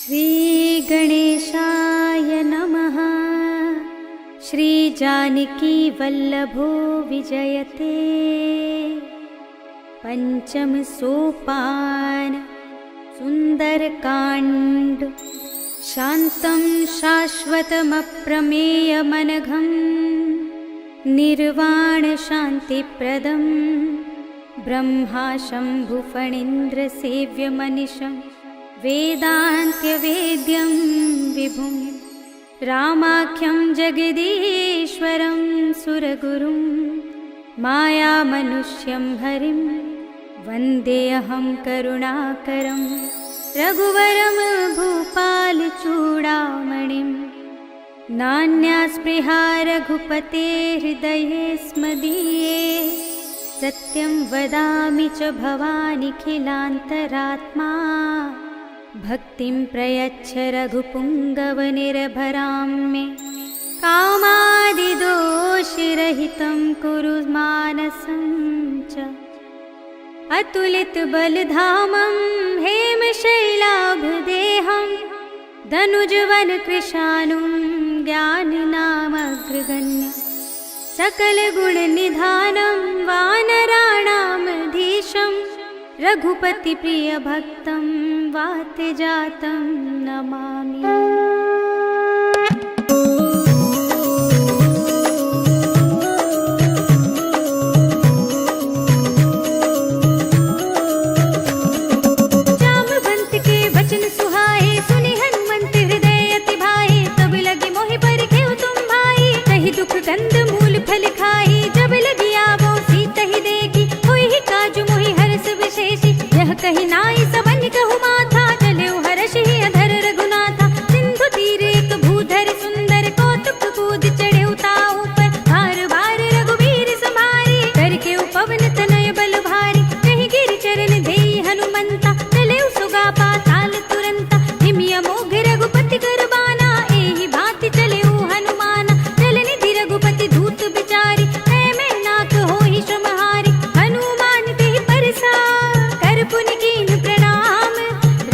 श्रीगणेशाय नमः। श्रीजानकीवल्लभो विजयते। पंचम सोपान सुंदरकांड। शान्तं शाश्वतमप्रमेयमनघं निर्वाणशान्तिप्रदं ब्रह्मा शम्भुफणीन्द्रसेव्यमनिशं वेदान्त्यवेद्यं विभुं रामाख्यं जगदीश्वरं सुरगुरुं मायामनुष्यं हरिं वन्देऽहं करुणाकरं रघुवरं भूपालचूडामणिं। नान्यास्पृहा रघुपते हृदये स्मदीये। सत्यं वदामि च भवानिखिलान्तरात्मा। भक्तिं प्रयच्छ रघुपुङ्गवनिर्भरां मे। कामादिदोषरहितं कुरु मानसं च। अतुलितबलधामं हेमशैलाभदेहं धनुजवनकृशानुं ज्ञानिनामग्रगण्यं सकलगुणनिधानं वानराणामधीशं रघुपतिप्रियभक्तं वातजातं नमामि। कंद मूल फल खाई जब लगी आवो सीत ही देखी। होई ही काजु मोहि हरस विशेषी। यह कही नाई सबन कहु माथा। चले हर्ष ही अधर रघुनाथा। सिंधु तीर एक भूधर सुंदर कौतुक कूद चढ़े ताऊ पर। बार बार रघुवीर संभारी करके उपवन तनय बल भारी। कहीं गिरि चरण देई हनुमंता। चले सुगा पाताल तुरंता। हिमिया मोघ रघुपति करबाना। एहि भांति चले हनुमाना। रघुपति दूत बिचारी मैं नाक होई श्रमहारी। हनुमान ते परसा कर पुनि कीन प्रणाम।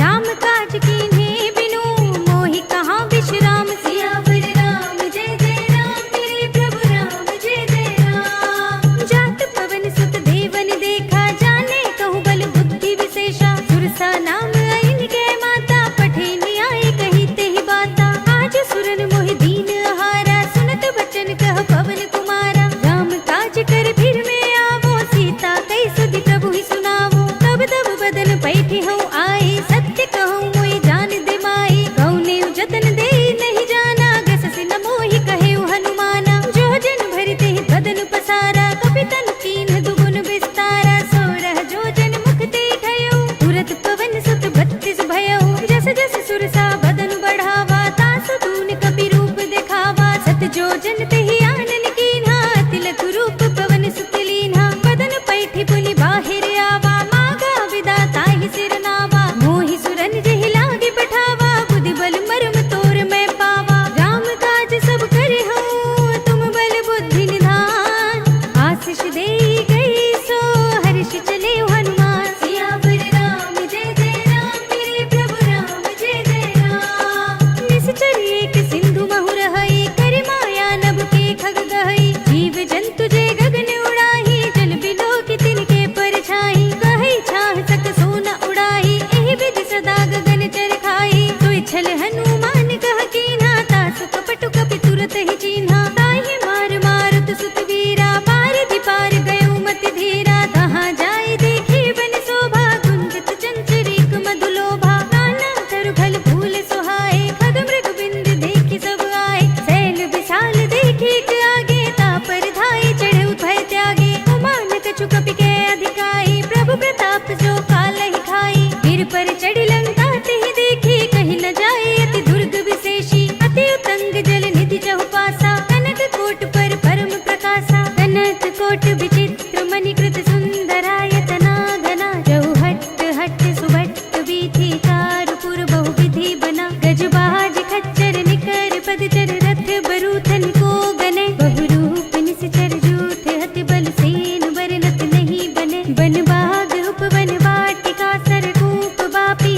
राम काज कीन्हे बिनु मोहि कहाँ विश्राम। सियावर राम जय जय राम। मेरे प्रभु राम जय जय राम। जात पवन सुत देवन देखा। जाने कहु बल बुद्धि विशेषा। सुरसा नाम इनके माता। पठे न्याय कही ते ही बाता। आज सुरन मोहि दीन आहारा। सुनत बचन कह पवन कुमारा। राम काज कर फिर में आवो। सीता कई सुधि प्रभु ही सुनावो। तब तब बदन पैठी हूँ आई। सत्य कहूँ मोहि जान दे माई। गौने जतन दे नहीं जाना। गस से न मोहि कहे हनुमाना। जो जन भरते ही बदन पसारा। कपितन कीन दुगुन विस्तारा। सोरह जो जन मुख ते ठयो। तुरत पवन सुत 32 भयो। जस जस सुरसा बदन बढ़ावा। तासु तून कपि रूप दिखावा। सत जो जन ते ही आनन कीन्हा। तिलक रूप पवन सुत लीन्हा। बदन पैठी पुनि बाहिर आवा। मागा विदा ताहि सिर नावा। मोहि सुरन जेहि लागे पठावा। बुद्धि बल मर्म तोर मैं पावा। राम काज सब करे हूँ तुम बल बुद्धि निधान। आशीष देई गई सो हर्ष चले हनुमान। सियावर राम जय जय राम। मेरे प्रभु राम जय जय राम। निश्चर एक सिंधु महु रहई। कर माया नभ के खग गहई। जीव जंतु जे गगन उड़ाही। जल बिलो की तिनके परछाई। कहई छाह सक सोना उड़ाही। एहि विधि सदा गगन चर खाई। सोई छल हनुमान कह कीन्हा। तासु कपटु कपि तुरत ही चीन्हा। ताहि मार मारुत सुत वीरा। पार दिपार गयो मति धीरा। तहाँ जाय देखी बन शोभा। गुंजित चंचरीक मधुलोभा। नाना तरु फल फूल सुहाए। खग मृग बिंद देखी सब आए। सैल विशाल देखी आगे। तापर धाई चढ़े भय त्यागे। उमान कछु कपि के अधिकाई। प्रभु प्रताप जो काल ही खाई। गिर पर चढ़ी लंका ते ही देखी। कहीं न जाए अति दुर्ग विशेषी। अति उतंग जल निधि चहु पासा। कनक कोट पर परम प्रकाशा। कनक कोट विचित्र मणिकृत सुंदरायतना घना। जहु हट्ट हट्ट सुभट्ट बीथी। कारपुर बहु विधि बना। गजबाज खच्चर निकर पदचर रथ बरूथन को गने। बहुरूप निश्चर जूथ हति बल सेन बरनत नहीं बने। बन बाग उपवन वाटिका सरकूप बापी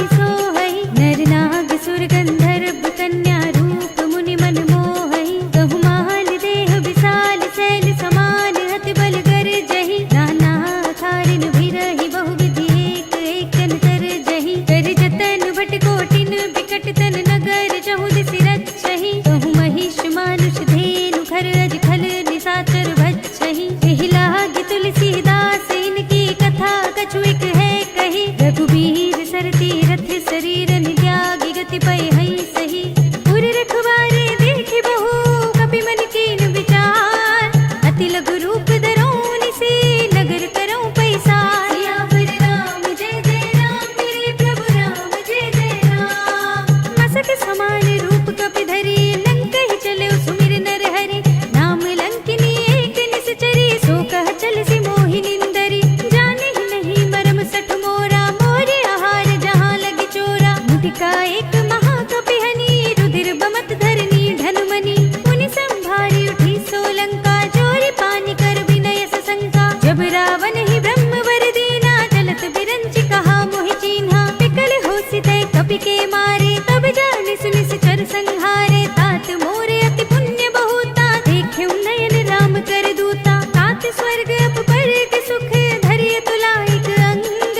निकटन नगर जहु दिसि रचहि कहु महिष मानुष धेनु खर अज खल निशाचर भक्षहि एहि लागी तुलसीदास इनकी कथा कछु एक है कही रघुबीर सरती रथ शरीर त्यागी गति पय हई सही पुर रखवारे देखि बहु कपि मन कीन विचार अति लघु रूप धरौनि से नगर करौं पैसार सियावर राम जय जय राम मेरे प्रभु राम जय जय राम मसक समान रूप कपि धरि लंक ही चले सुमिर नर हरि नाम लंकिनी एक निश्चरी सो कह चल सि मोहि निंदरी जाने ही नहीं मरम सठ मोरा मोरे आहार जहाँ लगी चोरा मुटिका एक महाकपि हनि रुधिर बमत धरनी धनुमनि मुनि संभारी उठी सोलंका जोरी पानी कर विनय सशंका जब रावण ही ब्रह्म वर दीना चलत बिरंचि कहा मोहि चीन्हा पिकल होसि तय कपि के मारे तब जानि सुनि सिचर संहारे तात मोरे अति पुण्य बहुता देखे नयन राम कर दूता तात स्वर्ग अप पर के सुख धरिय तुलाइक अंग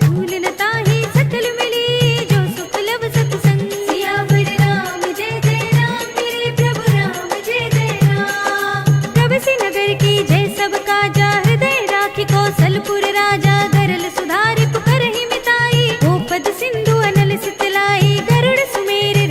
भूल न ताहि सकल मिली जो सुख लब सतसंग सियावर राम जय जय राम मेरे प्रभु राम जय जय राम प्रभु नगर की जय सब काजा हृदय राखी कौशलपुर राजा गरल सुधारि पुकर ही मिताई गोपद सिंधु अनल सितलाई गरुड़ सुमेर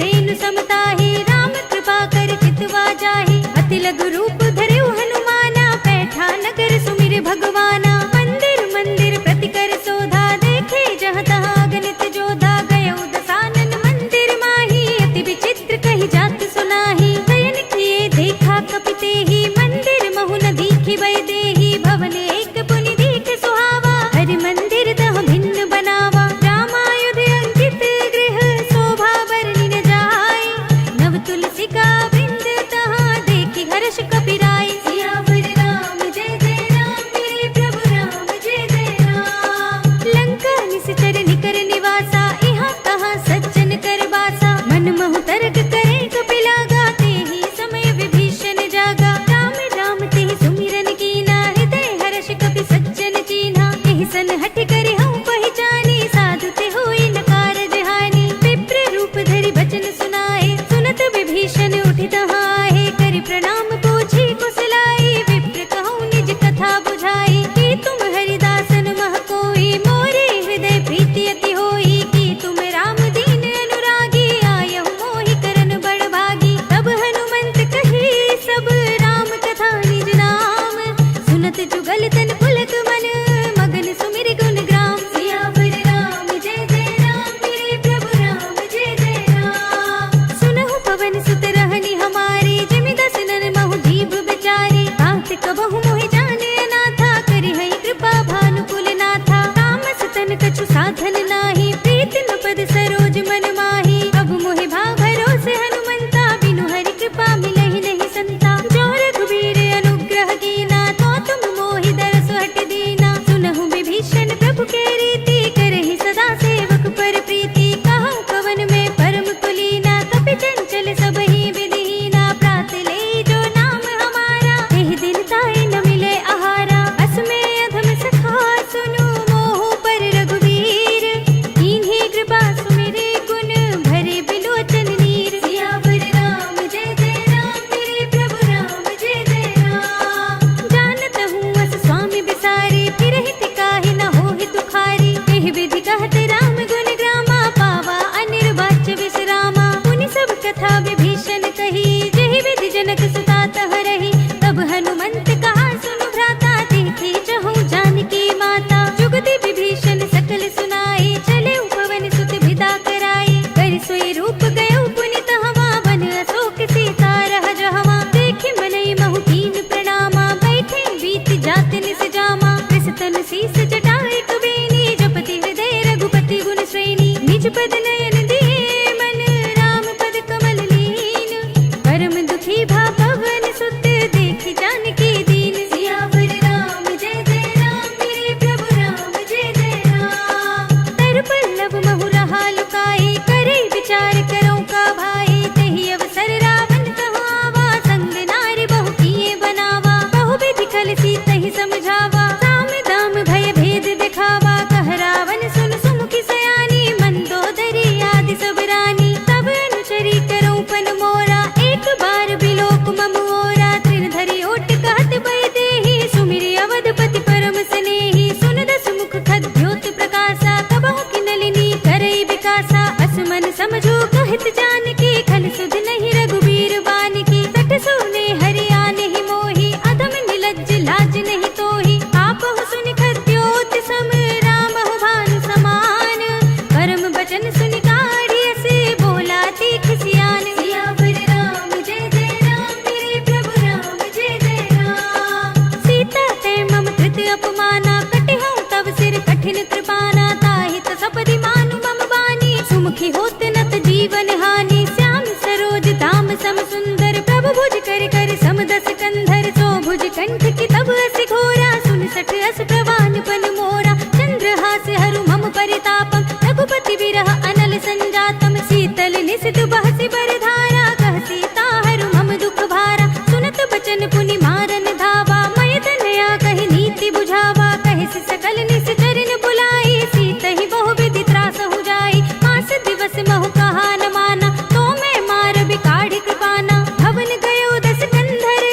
बस मन समझो कहत जानकी, खल सुध नहीं रघुबीर बानकी। सठ सोने हरियाणे ही मोही, अधम निलज्ज लाज नहीं तोही। आपहु सुनि खद्योत सम, राम हो भानु समान। परम बचन सुनि काढ़ियस, बोला तीख सियान। सियावर राम जय जय राम, मेरे प्रभु राम जय जय राम। सीता ते मम कृत अपमाना, कटिहउँ तब सिर कठिन कृपाना। ताहि त सपदि मानु मम बानी, सुमुखी होत नत जीवन हानि। श्याम सरोज दाम सम सुंदर, प्रभु भुज कर कर सम दस कंधर। सो भुज कंठ की तब अस घोरा, सुन सठ अस प्रवान पन मोरा। चंद्रहास हरु मम परितापम, रघुपति बिरह अनल संजातम। शीतल निसित बहसि बरधारा, कह सीता हरु मम दुख भारा। सुनत बचन पुनि मारन धावा, मय तनया कहि नीति बुझावा। कहि सकल निश्चरण बुलाई, सीतहि बहु विधि त्रासहु जाई। मास दिवस महु कहा न माना, तो मैं मार बिकाढ़ कृपाना। भवन गयो दस कंधर,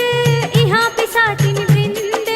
इहाँ पिशाचिन वृंद।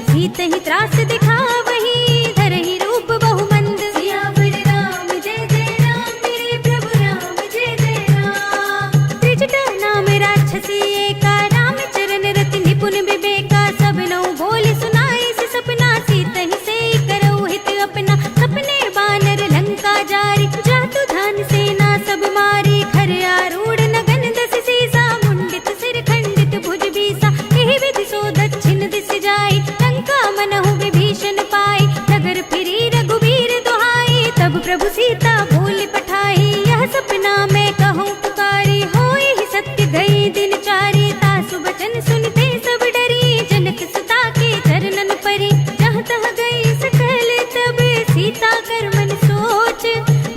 सीतहि त्रास दिखावही, धरहि रूप बहु मंद। सियावर राम जय जय राम, मेरे प्रभु राम जय जय राम। त्रिजटा नाम राक्षसी एका, राम चरण रति निपुण विवेका। सब नौ बोल सुनाई से सपना, सीतहि से करऊ हित अपना। सपने बानर लंका जारी, जातु धान सेना सब मारी। खर आरूढ़ नगन दस सीसा, मुंडित सिर खंडित भुज बीसा। एहि विधि सो दक्षिण दिस जाई, लंका मनहु विभीषण पाई। नगर फिरी रघुबीर दुहाई, तब प्रभु सीता बोल पठाई। यह सपना मैं कहूँ पुकारी, होई ही सत्य गई दिन चारी। तासु बचन सुनते सब डरी, जनक सुता के चरणन परी। जहाँ तहाँ गई सकल तब, सीता कर मन सोच।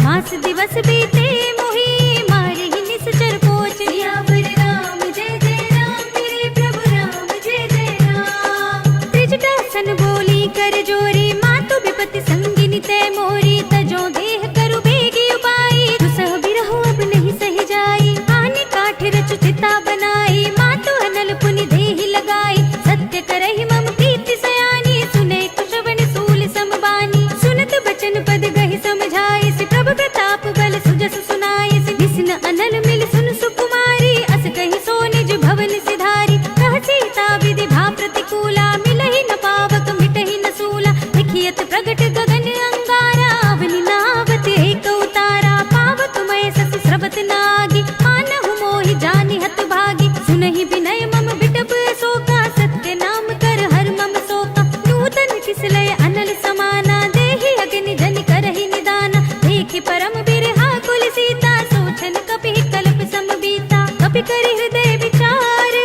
मास दिवस बीते मोही, मारे ही निश्चर कोच। सियावर राम जय जय राम, मेरे प्रभु राम जय जय राम। त्रिजटा सन बोली कर जोरी, मातु विपति संगिनी तै मोरी। तजो देह करु बेगी उपाई, दुसह बिरहु अब नहीं सही जाई। आने काठ रचु चिता बनाई, मातु अनल पुनि देहि लगाई। सत्य करहि मम प्रीति सयानी, सुने कुशवन सूल समबानी। सुनत बचन पद गहि समझाई, सि प्रभु प्रताप बल सुजस सुनाई। सि निस्न अनल मिल सुन सुकुमारी, अस कहि सो निज भवन सिधारी। कह सीता विधि भा प्रतिकूला, मिलहि न पावक मिटहि न सूला। लिखियत प्रगट गगन अंगारा, अवनि नावत एक उतारा। पावक मय सस स्रवत नागी, मानहु मोहि जानि हत भागी। सुनहि विनय मम बिटप शोका, सत्य नाम कर हर मम शोका। नूतन किसलय अनल समाना, देहि अग्नि जनि करहि निदाना। देखि परम बिरहा कुल सीता, सोचन कपिहि कल्प सम बीता। कपि करि हृदय विचार,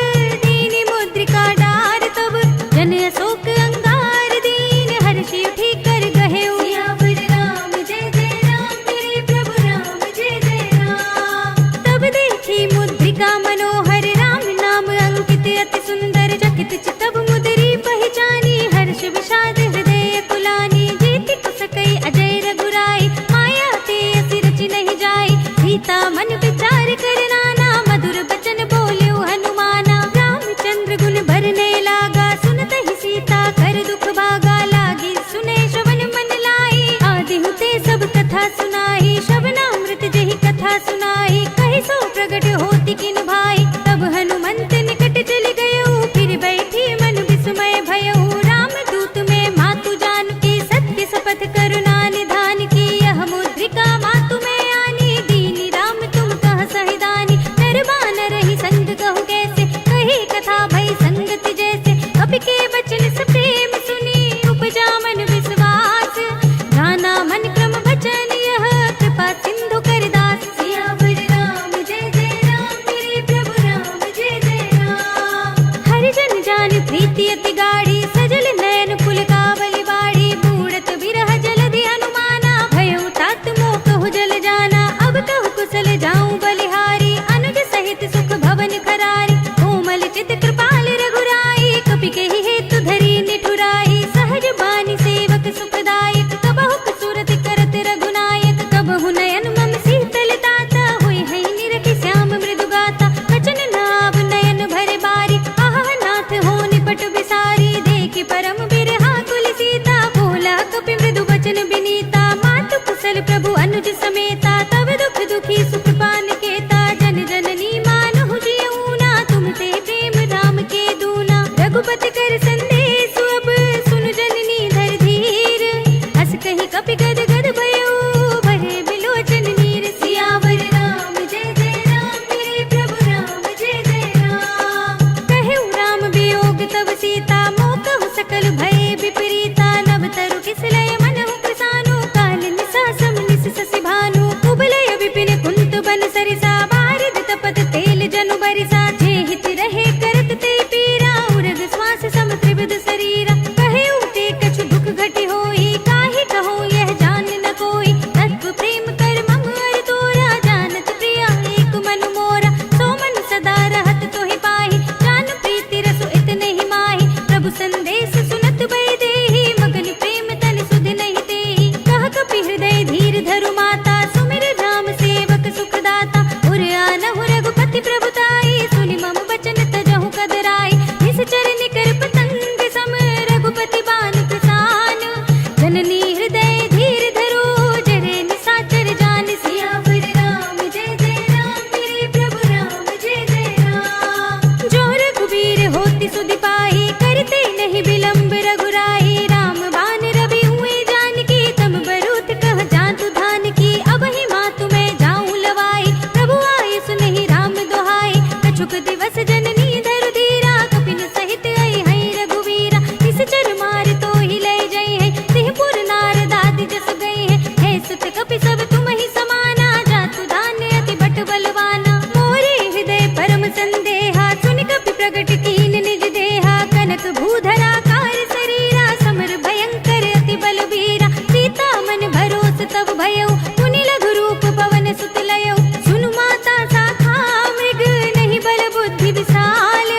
दीनि मुद्रिका डार। तब जन अशोक अंगार, दीन हर्षि उठि कर गहेउ। सियावर राम जय जय राम, मेरे प्रभु राम जय जय राम। तब देखी मुद्रिका मनोहर, राम नाम अंकित अति सुंदर। चकित चितब मुदरी पहचानी, हर्ष विषाद हृदय कुलानी। जीति कुसकई अजय रघुराई, माया ते असि रचि नहीं जाई। सीता मन विचार कर नाना, मधुर बचन बोल्यो हनुमाना। रामचंद्र गुण भरने लागा, सुनतहि सीता कर दुख भागा। लागी सुने श्रवण मन लाई, आदि हुते सब कथा सुनाई। श्रवणामृत जेहि कथा सुनाई, कहि सो प्रगट होति किन भाई। तब हनुमंत निकट चलि गयो, फिर बैठी मन विस्मय भयउ। राम दूत में मातु जानकी, सत्य शपथ करुणा निधान की। यह मुद्रिका मातु में आनी, दीनी राम तुम कह सहिदानी। नर बानर ही संग कहु कैसे, कही कथा भई संगति जैसे। कपि के बचन स प्रेम सुनी, उपजा मन विश्वास। गाना मन क्रम बचन यह, कृपा सिंधु कर दास। सियावर राम जय जय राम, मेरे प्रभु राम जय जय राम। हरि जन जान प्रीति अति गाढ़ी, सजल नयन पुलकावली बाड़ी। बूढ़त बिरह जलधि अनुमाना, भयउ तात मोह कहु जल जाना। अब कहु कुशल जाऊं बलिहारी, अनुज सहित सुख भवन खरारी। कोमल चित कृपाल रघुराई, कपि केहि हेतु धरी निठुराई। सहज बानी सेवक सुखदायक, कबहु सुरत करत रघुनायक। कबहु नयन मम शीतल ताता, होय है निरखि श्याम मृदु गाता। बचन नाव नयन भरे बारी, आहा नाथ हो निपट बिसारी। देखि परम बिरहा कुल सीता, बोला कपि मृदु बचन बिनीता। मातु कुशल प्रभु अनुज समेता, तब दुख दुख बन सरिसा बारिद तपत तेल जनु बरिसा जे हित रहे करत ते पीरा उरग श्वास सम त्रिविध शरीरा कहे उते कछु दुख घटी होई काहे कहो यह जान न कोई तत्व प्रेम कर मम अर तोरा जानत प्रिया एक मन मोरा सो मन सदा रहत तोहि पाहि जान प्रीति रसु इतने ही माहि प्रभु संदेश सुनत भय देहि मगन प्रेम तन सुध नहीं तेहि कह कपि हृदय धीर धरु माता सुमिर राम सेवक सुखदाता उर आनहु रघुपति प्रभुताई सुनि मम बचन तजहु कदराई निश्चर निकर पतंग सम रघुपति बान किसान जननी हृदय धीर धरो जरे निसाचर जान सियावर राम जय जय राम मेरे प्रभु राम जय जय राम जो रघुबीर होति सुधि पाहि करते नहीं विलंब रघुराई राम बान रवि हुए जानकी तम बरूथ कह जातु धान की अब ही मातु मैं जाऊं लवाई प्रभु आये सुनहि राम दोहाई कछुक दिवस जननी धरु धीरा कपिन सहित आई है रघुवीरा निश्चर मार तो ही ले जई है सिंहपुर नारद आदि जस गए है सुत कपि सब तुम ही समाना जातु धान्य अति बट बलवाना मोरे हृदय परम संदेहा सुनि कपि प्रगट कीन निज देहा कनक भूधरा कार शरीरा समर भयंकर अति बलबीरा सीता मन भरोस तब भयउ पुनि लघु रूप पवन सुत लयउ सुनु माता साखा मृग नहीं बल बुद्धि विशाल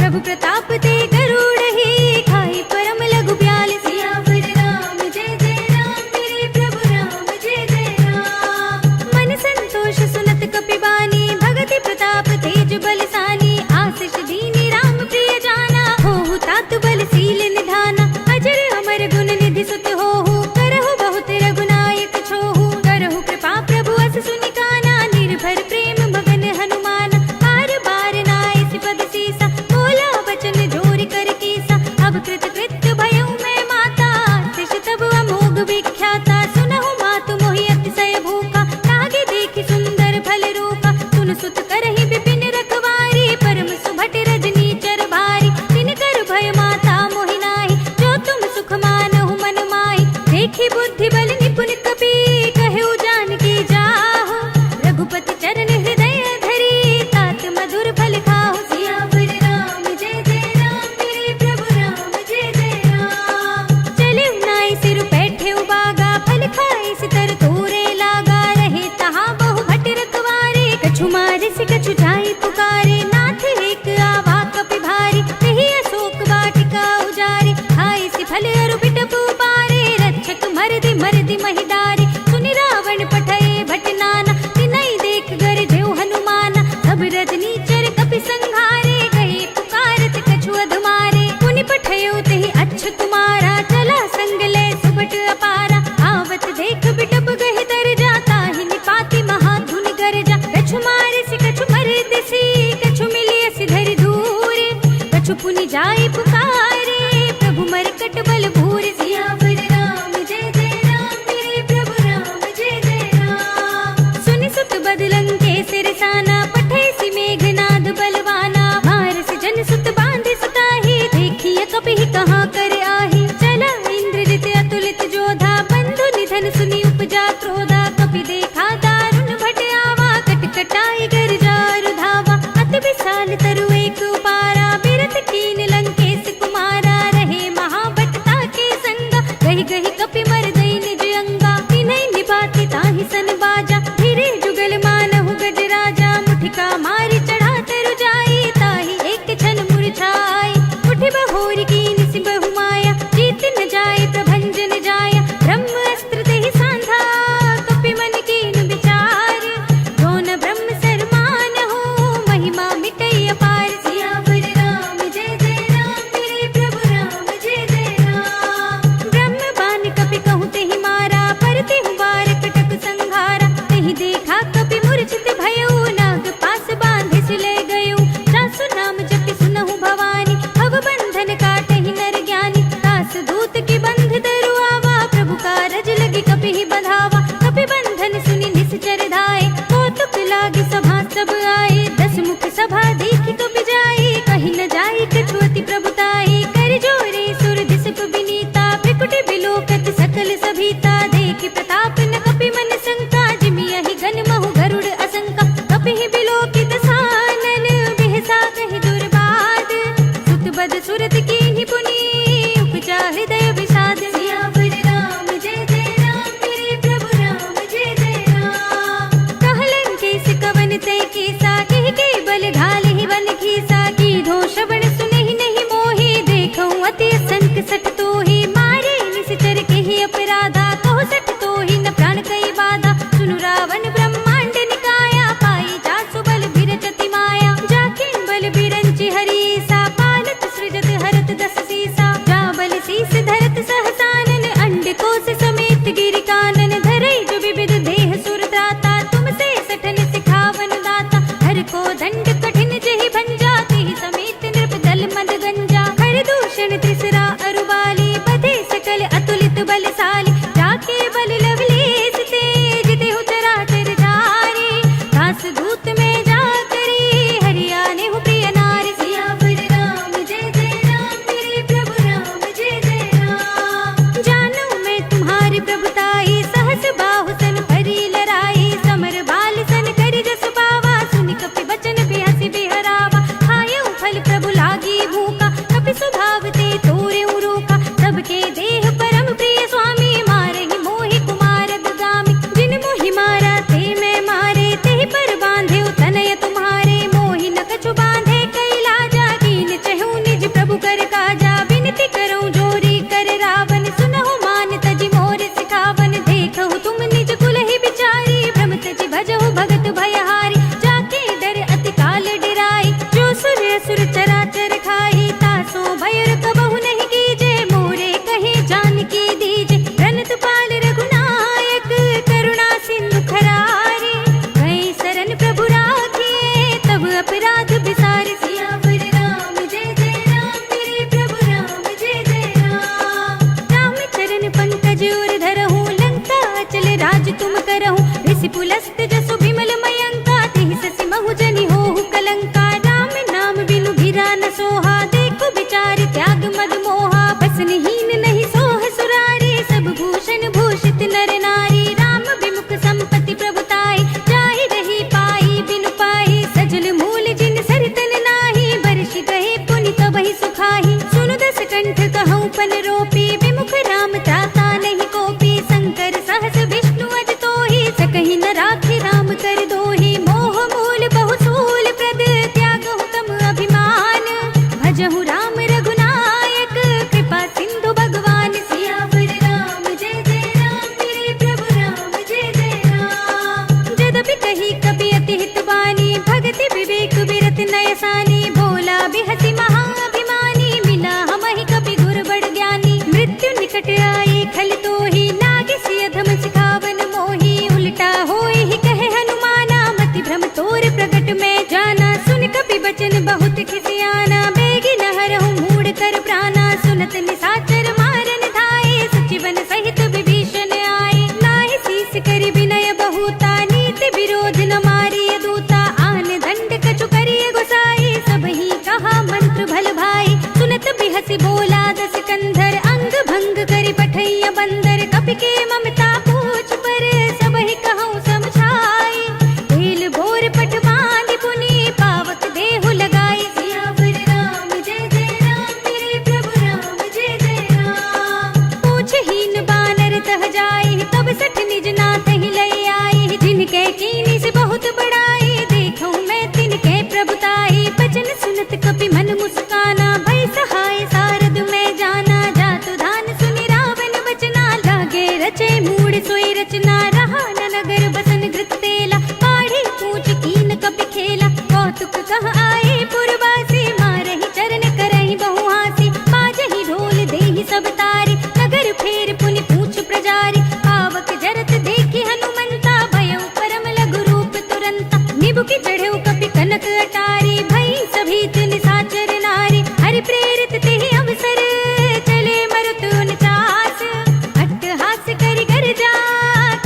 प्रभु प्रताप ते गरुड़ ही खाई परम लघु ब्याल सियावर राम जय जय राम मेरे प्रभु राम जय जय राम मन संतोष सुनत कपि बानी भगति प्रताप तेज बलसानी आशीष दीनी राम प्रिय जाना होहु तात बलशील निधाना अजर अमर गुण निधि सुत होहु करहु बहुत रघुनायक छोहु करहु कृपा प्रभु अस सुनि काना निर्भर प्रेम मगन हनुमान बार बार नाय सिपद सीसा बोला बचन जोरि कर कीसा अब कृत कृत्य भयउ मैं माता तिश तब अमोघ विख्याता सुनहु मातु मोहि अतिशय भूखा लागे देखि सुंदर फल रूपा सुन सुत करहि विपिन रखवारी परम सुभट रजनी चर भारी तिन कर भय माता मोहि नाहि जो तुम सुख मानहु मन माहि देखि बुद्धि बल निपुण कपि कहु जानकी जाहु रघुपति चरण हृदय धरी तात मधुर फल खाहु सियावर राम जय जय राम मेरे प्रभु राम जय जय राम चले नाई सिर बैठे बागा फल खाए सितर तोरे लागा रहे तहाँ बहु भट रखवारे कछु मारे से कछु जाई पुकारे नाथ एक आवा कपि भारी कही अशोक वाटिका उजारे खाए से फल अरु बिटप पारे रक्षक मरदि मरदि महिदारे सुनि रावण पठए भट नाना तिनई देख गर जेउ हनुमाना सब रजनी चर कपि संघारे गए पुकारत कछु अधमारे पुनि पठयो तेहि अच्छ कुमारा चला संग ले सुबट अपारा आवत देख बिटप गहि दर जाता ही निपाति महाधुनि गरजा कछु मारे से कछु मरदि सी कछु मिलिय सिधरि धूरे कछु पुनि जाई पुकारे प्रभु मरकट बल भूर सियावर राम जय जय राम मेरे प्रभु राम जय जय राम सुनि सुत बदलंग के सिरसाना पठे सि मेघनाद बलवाना मारस जन सुत बांधे सुताही देखिए कपि कहाँ कर आही चला इंद्रजित अतुलित जोधा बंधु निधन सुनि उपजा क्रोधा कपि देखा दारुण भट आवा कट कटाई गर जारु धावा अति विशाल तरु एक उपारा बिरत कीन लंकेश कुमारा रहे महाभटता के संगा गहि गहि कपि मर दई निज अंगा तिन्है निपाति ताहि सन बाजा धीरे जुगल मानहु गज राजा मुठिका मारी चढ़ा तरु जाई ताहि एक क्षण मुरझाई उठि बहोरी कीन सि बहु माया जीत न जाय प्रभंजन जाया ब्रह्म अस्त्र तेहि सांधा कपि मन कीन विचार जो न ब्रह्म सरमान हो महिमा मिटई अपार सियावर राम जय जय राम मेरे प्रभु राम जय जय राम ब्रह्म बान कपि कहु तेहि मारा पर तेहु बार कटक संघारा तेहि देखा कपि मूर्छित भयउ नाग पास बांधे से ले गयउ सासु नाम जपि सुनहु भवानी भव बंधन काटहि नर ज्ञानी दास दूत की बंध दरु आवा प्रभु कारज लगी कपि ही बंधावा कपि बंधन सुनि निश्चर धाय कौतुक लागी सभा सब आए दस मुख सभा देखि कपि जाई कहि न जाई कछु अति प्रभुताई कर जोरे सुर दिसप विनीता बिकुट बिलोकत सकल सभीता देखि प्रताप न कपि मन शंका जिमियहि गन महु गरुड़ असंका कौतुक कह आए पुरवासी, मारहि चरण करहि बहुहासी। बाजहि ढोल देहि सब तारी, नगर फेर पुनि पूछ प्रजारी। आवक जरत देखि हनुमंता, भयउ परम लघु रूप तुरंता। निबुकि चढ़ेउ कपि कनक अटारी, भई सभीत निशाचर नारी। हरि प्रेरित तेहि अवसर, चले मरुत उनचास। अट्टहास करि गर्जा,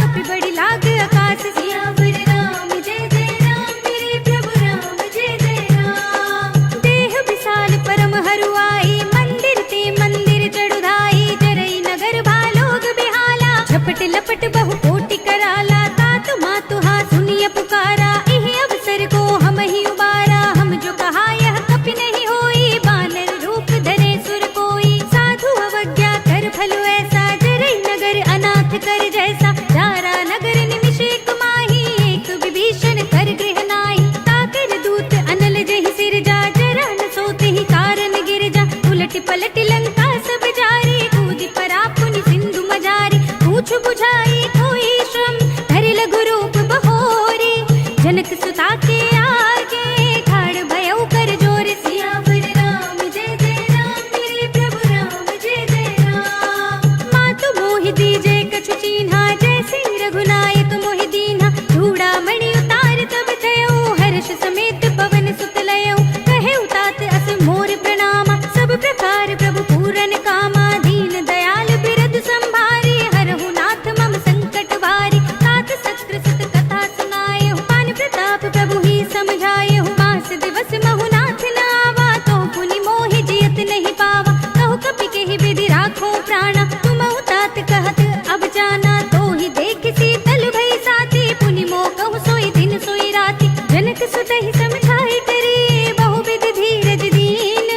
कपि बड़ी लाग आकाश। सियावर राम जय जय राम, मेरे प्रभु राम जय जय राम। देह विशाल परम हरुआई, मंदिर ते मंदिर चढ़ुधाई। जरई नगर भालोग बिहाला, झपट लपट बहु कोटि कराला। तातु मातु हा सुनिय पुकारा, इहि अवसर को हम ही उबारा। हम जो कहा यह कपि नहीं होई, बानर रूप धरे सुर कोई। साधु अवज्ञा कर फल ऐसा, जरई नगर अनाथ कर जैसा। जारा नगर निमिष एक माही, एक विभीषण कर गृह नाहि। ताकर दूत अनल जहि सिर जा, जरा न सोते ही कारण गिर जा। उलट पलट लंका सब जारी, कूदि परा पुनि सिंधु मजारी। पूछ बुझाई कोई श्रम, धरि लघु रूप बहोरी। जनक सुता के आगे, ठाड़ भयउ कर जोर। सियावर राम जय जय राम, मेरे प्रभु राम जय जय राम। मातु मोहि दीजे कछु चीन्हा, जैसे रघुनायक मोहि दीन्हा। चूड़ामणि उतार तब थयउ, हर्ष समेत पवन सुत लयउ। कहेउ तात अस मोर प्रणामा, सब प्रकार प्रभु पूरन कामा। दीन दयाल बिरद संभारी, हरहु नाथ मम संकट भारी। तात सत्र सुत कथा सुनाएहु, पान प्रताप प्रभु ही समझाएहु। मास दिवस महु नाथ न आवा, तो पुनि मोहि जियत नहीं पावा। कहु कपि केहि विधि राखो प्राणा, तुमहु तात कहत अब जाना। तो ही देख शीतल भई साथी, पुनि मोह कहु सोई दिन सोई राति। जनक सुत ही समझाई करी, बहुविध धीरज दीन।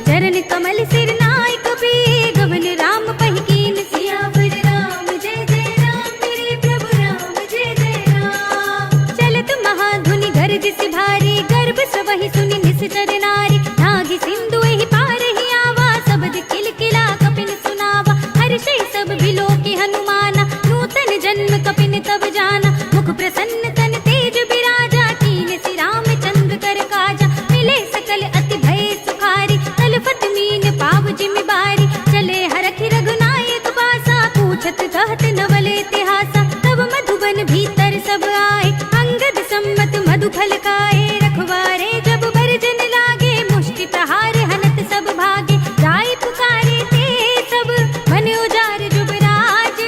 चरण कमल सिर नाय कपि, गवन राम पहि कीन। सियावर राम जय जय राम, मेरे प्रभु राम जय जय राम। चलत महाधुनि गरज सि भारी, गर्भ सबहि सुनि निश्चर नारी। नागी सिंधु एहि पार ही आवा, सबद किलकिला कपिन सुनावा। हर्षै सब बिलोकि हनुमाना, नूतन जन्म कपिन तब जाना। मुख प्रसन्न तन तेज बिराजा, कीन सि रामचंद्र कर काजा। मिले सकल अति भय सुखारी, तलफत मीन पाव जिमि बारी। चले हरखि रघुनायक पासा, पूछत कहत नवल इतिहासा। तब मधुबन भीतर सब आए, अंगद सम्मत मधु फल खाए। रखवारे जब भरजन लागे, मुष्टि प्रहार हनत सब भागे। जाय पुकारे ते सब, मन उजार जुबराज।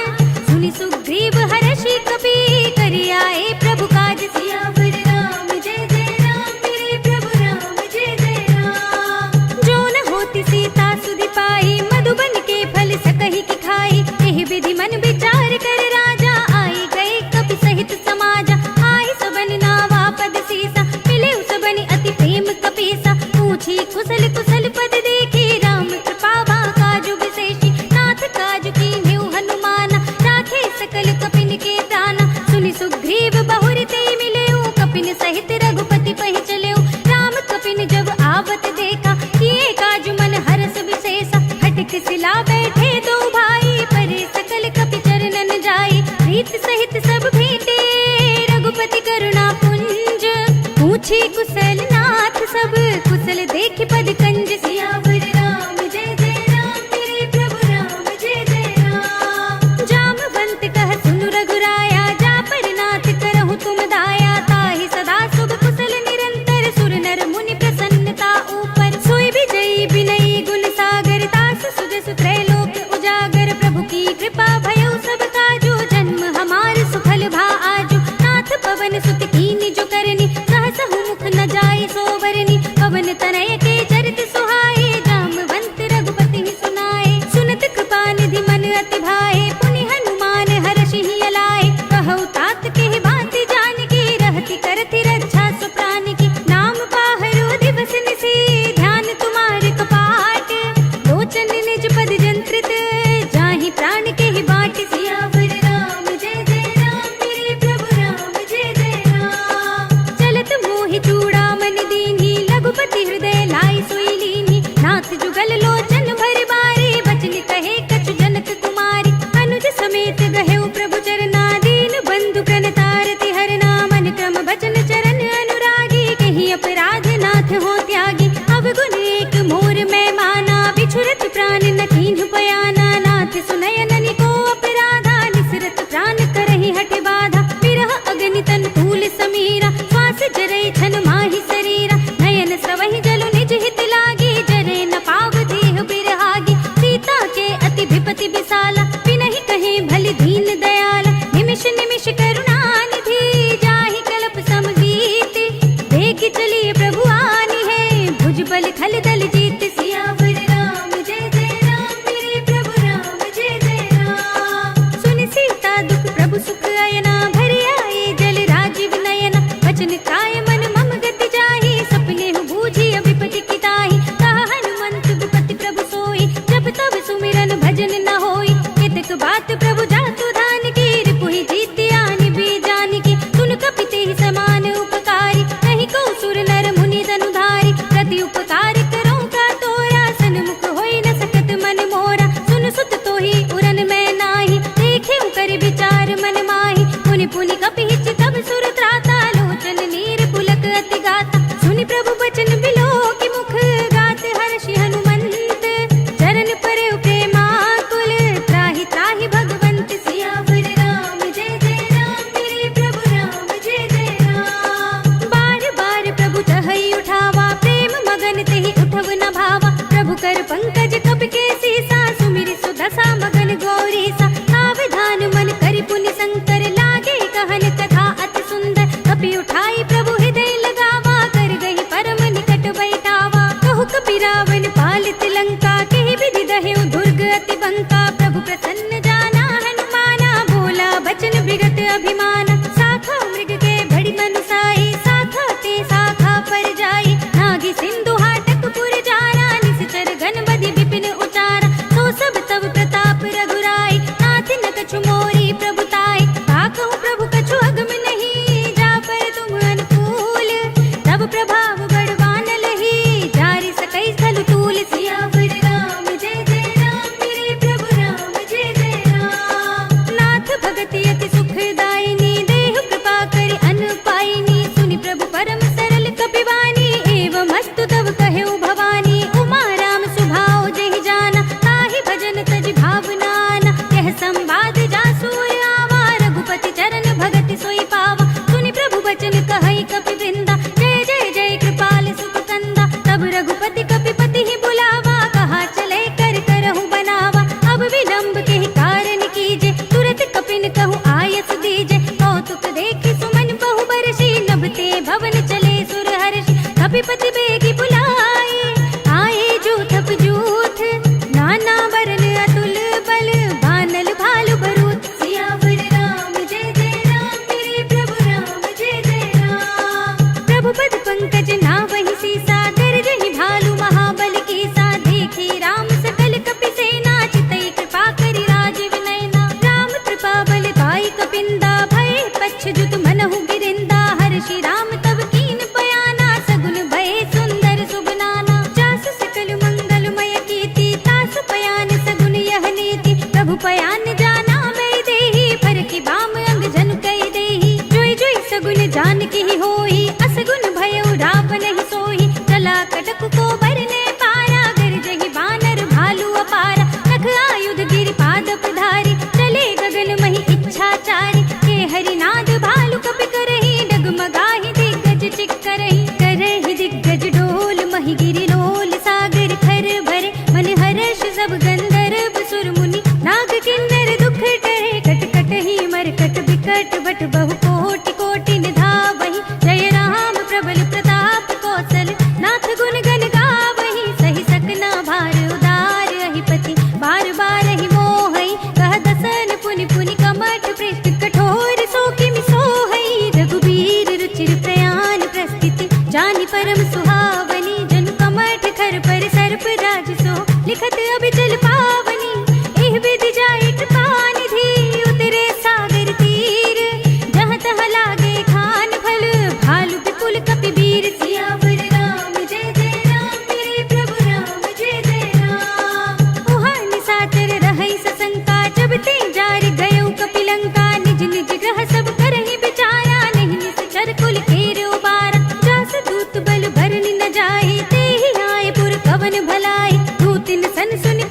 सुनि सुग्रीव हर्षि कपि, करि आए प्रभु काज। सियावर राम जय जय राम, मेरे प्रभु राम जय जय राम। जो न होती सीता सुधि पाई, मधुबन के फल सकहि की खाई। एहि विधि मन विचार कर राजा, आई गए कपि सहित समाजा। आई सबन नावा पद सीसा, मिले सबनि अति प्रेम कपीसा। पूछी कुशल कुशल पद देखी, राम कृपा बा काजु विशेषी। नाथ काजु कीन्हेउ हनुमाना, राखे सकल कपिन के प्राणा। सुनि सुग्रीव बहुर ते मिलेउ, कपिन सहित रघुपति पहि चलेउ। राम कपिन जब आवत देखा, किए काजु मन हरस विशेषा। हटक सिला बैठे दो भाई, परे सकल कपि चरणन जाई। प्रीत सहित सब भेंटे, रघुपति करुणा पुंज। पूछी कुशल नाथ सब, कुशल देख पद कंज। सियावर राम जय जय राम, मेरे प्रभु राम जय जय राम। जामवंत कह सुनु रघुराया, जा पर नाथ करहु तुम दाया। ताहि सदा शुभ कुशल निरंतर, सुर नर मुनि प्रसन्नता ऊपर। सोई विजयी विनयी गुण सागर, तास सुजस त्रैलोक उजागर। प्रभु की कृपा भयउ सब काजू, जन्म हमार सुफल भा आजू। नाथ पवन सुत कीन्हि जो करनी, सहसहु मुख न जाय सोवरनी। पवन तनय के चरित सुहाए, जामवंत रघुपति सुनाए। सुनत कृपा निधि मन अति भाए, पुनि हनुमान हर्षि ही अलाए। कहउ तात केहि बात जानकी, रहति करति रक्षा सु प्राण की। नाम पाहरो दिवस निशि, ध्यान तुम्हारे कपाट। लोचन निज पद जंत्रित, जाहि प्राण केहि बाट। सियावर राम जय जय राम, मेरे प्रभु राम जय जय राम। चलत मोहि चूड़ामणि दीन्हि, रघुपति हृदय लाई सोई लीन्हि। नाथ जुगल लोचन भर बारी, बचन कहे कछु जनक कुमारी। अनुज समेत गहेउ प्रभु चरना, दीन बंधु प्रणतारति हरना। मन क्रम बचन चरण अनुरागी, कहि अपराध दास जरै छन माहि शरीरा, नयन स्रवहि जलु निज हित लागी, जरै न पाव देह बिरहागी। सीता के अति विपति विसाला, बिनहि कहे भली दीन दयाला, निमिष निमिष करुणा निधि, जाहि कल्प समगीति। देख चलिए प्रभु आनी है, भुज बल खल दल जीत। सियावर राम जय जय राम, मेरे प्रभु राम जय जय राम। सुन सीता दुख प्रभु सुख अयना, भरि आए जल राजीव नयना। वचन काय मन मम गति जाहि, सपने हु बूझी विपति की ताहि। कहा हनुमंत विपति प्रभु सोई, जब तब सुमिरन भजन न होई। केतक बात प्रभु जातु धान की, रिपुहि जीति आनि भी जानि की। सुन कपि तेहि समान उपकारी, नहीं को सुर नर मुनि धनुधारी। प्रति उपकार करो का तोरा, सन्मुख होई न सकत मन मोरा। सुन सुत तोहि उरन मैं नाही, देखे कर विचार मन माहि। पुनि पुनि कपि हिच तब सुर त्राता, लोचन नीर पुलक अति गाता। सुनि प्रभु बचन बिलोकि मुख, गात हर्षि हनुमंत। चरण परे प्रेमाकुल, त्राहि त्राहि भगवंत। सियावर राम जय जय राम, मेरे प्रभु राम जय जय राम। बार बार प्रभु चहई उठावा, प्रेम मगन तेहि उठव न भावा। प्रभु कर पंकज कपि के सीसा, सुमिरि सुदशा मगन गौरीसा। सावधान मन करि पुनि शंकर, लागे कहन कथा अति सुंदर। कपि उठाई प्रभु हृदय लगावा, कर गहि परम निकट बैठावा। कहु कपि रावण पालित लंका, केहि विधि दहेउ दुर्ग अति बंका। प्रभु प्रसन्न जाना हनुमाना, बोला बचन विगत अभिमाना। साखा मृग के बड़ी मनुसाई, साखा ते साखा पर जाई। नागी सिंधु हाटक पुर जारा, निश्चर गण बधि विपिन उचारा। तो सब तब प्रताप रघुराई, नाथ न कछु मोरी प्रभुताई। ताकहु प्रभु कछु अगम नहीं, जा पर तुम अनुकूल। तब प्रभाव बड़वान लही, जारि सकई स्थल तूल। सियावर राम जय जय राम, मेरे प्रभु राम जय जय राम। नाथ भगति अति सुखदायिनी, देहु कृपा करि अन पाइनी। सुनि प्रभु परम सरल कपिवानी, एवं अस्तु तब कहेउ भवानी। उमा राम सुभाव जेहि जाना, ताहि भजन तजि भावनाना। यह संवाद जासुर आवा, रघुपति चरण भगति सोई पावा। सुनि प्रभु बचन कहई कपि वृंदा, जय जय जय कृपाल सुख कंदा। तब रघुपति कपिपति ही बुलावा, कहा चले कर करहु बनावा। अब विलंब के ही कारण कीजे, तुरत कपिन कहु आयस दीजे। कौतुक देखि सुमन बहु बरसी, नभते भवन चले सुर हर्षि। कपिपति बेगी बुलाए, आए जूथ जूथ। नाना वरन अतुल बल, बानल भालु भरूत। सियावर राम जय जय राम, मेरे प्रभु राम जय जय राम। प्रभु पद पंकज नावहि सीसा, गरजहि भालु महाबल कीसा। देखी राम सकल कपि सेना, चितई कृपा करि राजीव नयना। राम कृपा बल पाई कपिंदा, भय पच्छ जुत मनहु गिरिंदा। हर्षि राम तब कीन बयाना, सगुन भय सुंदर सुबनाना। जासु सकल मंगलमय कीर्ति, तासु पयान सगुन यह नीति। प्रभु पयान जाना मैं देहि, पर की बाम अंग जन कई देहि। जोई जोई सगुन जान की होई, असगुन भयउ रावण ही सोई। चला कटक को बरने पारा, गरजहि बानर भालु अपारा। नख आयुध गिरि पाद पधारी, चले गगन महि इच्छाचारी। के हरिनाद भालु कपि करहि, डगमगाहि दिग्गज चिक्करहि। करहि दिग्गज डोल, महि गिरि लोल। सागर खर भरे, मन हर्ष सब गंधर्व सुर मुनि। नाग किन्नर दुख टरे, कट कट ही मरकट बिकट बट बहु कोटि कोटि निधावहि। जय राम प्रबल प्रताप कौशल, नाथ गुण गण गावहि। सहि सकना भार उदार, अहिपति बार बार ही मोहई। कह दसन पुनि पुनि कमठ पृष्ठ, कठोर सो किमि सोहई। रघुबीर रुचिर प्रयाण प्रस्थिति, जानि परम सुहावनी। जनु कमठ खर पर सर्प राज सो, लिखत अभिचल पावनी। एह विधि जाय कृपा निधि, उतरे सागर तीर। जहाँ तहाँ लागे खान फल, भालु विपुल कपि वीर। सियावर राम जय जय राम, मेरे प्रभु राम जय जय राम। उहाँ निशाचर रहै सशंका, जब ते जार गयउ कपि लंका। निज निज ग्रह सब करहि विचारा, नहीं निश्चर कुल केर उबारा। जास दूत बल भरनि न जाहि, तेहि आए पुर कवन भलाई। दूतिन सन सुनि